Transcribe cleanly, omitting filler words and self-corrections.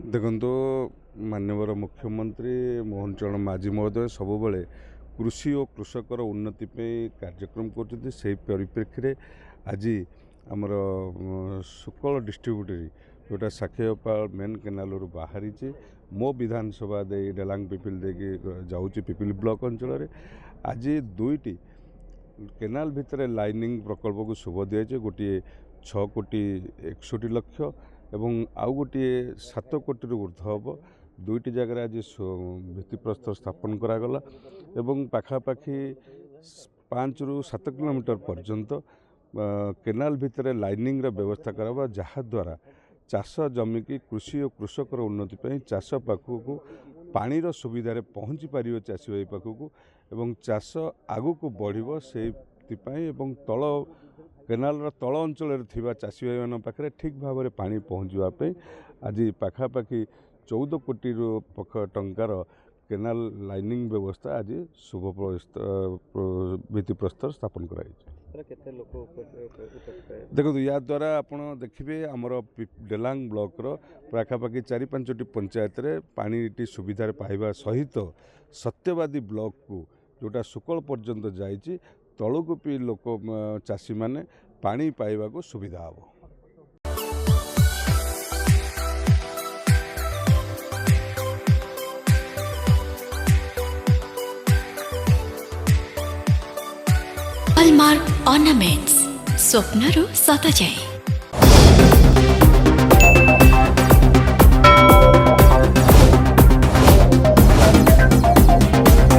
देखो माननीय मुख्यमंत्री मोहन चरण माझी महोदय सबुबले कृषि और कृषकर उन्नति पे कार्यक्रम कर परिप्रेक्षी में आज आमर सुकल डिस्ट्रीब्यूटरी जोटा साखीपाल मेन केनाल बाहरी मो विधानसभा दे डेलांग पिपिल देकी जाऊँगी पिपिल ब्लॉक अंचल आज दुईटी केनाल भितर लाइनिंग प्रकल्प को शुभ दिया गोटे 6 कोटी 61 लक्ष एवं आउ गोटे 7 कोटी ऊर्ध हम दुईटी जगह आज भित्तिप्रस्तर स्थापन करागला एवं पाखापाखि 5 ରୁ 7 किलोमीटर पर्यंत केनाल भितर लाइनिंग व्यवस्था करा जहाद्वारा चाष जमी की कृषि और कृषकर उन्नति पर चाष पाखक पानीर सुविधार पहुँची पार चाषी भाई पाखक एवं चाष आगु को बढ़ से तल केनाल तल अंचल चाषी भाई मान पाखे ठीक भाव में पानी पहुँचापी आज पाखापाखि 14 कोटी टंकार केनाल लाइनिंग व्यवस्था आज शुभ भित्तिप्रस्तर स्थापन कराई। देखो या द्वारा आपण देखिए आमर डेलांग ब्लॉक पाखापाखि 4-5टी पंचायत रे पानी सुविधा पाइबा सहित सत्यवादी ब्लॉक को जोटा सुकल पर्यंत जाइए तलू भी लोक चाषी माने पानी पाइबा को सुविधा हम। हॉलमार्क ऑर्नामेंट्स स्वप्नरू सत जाए।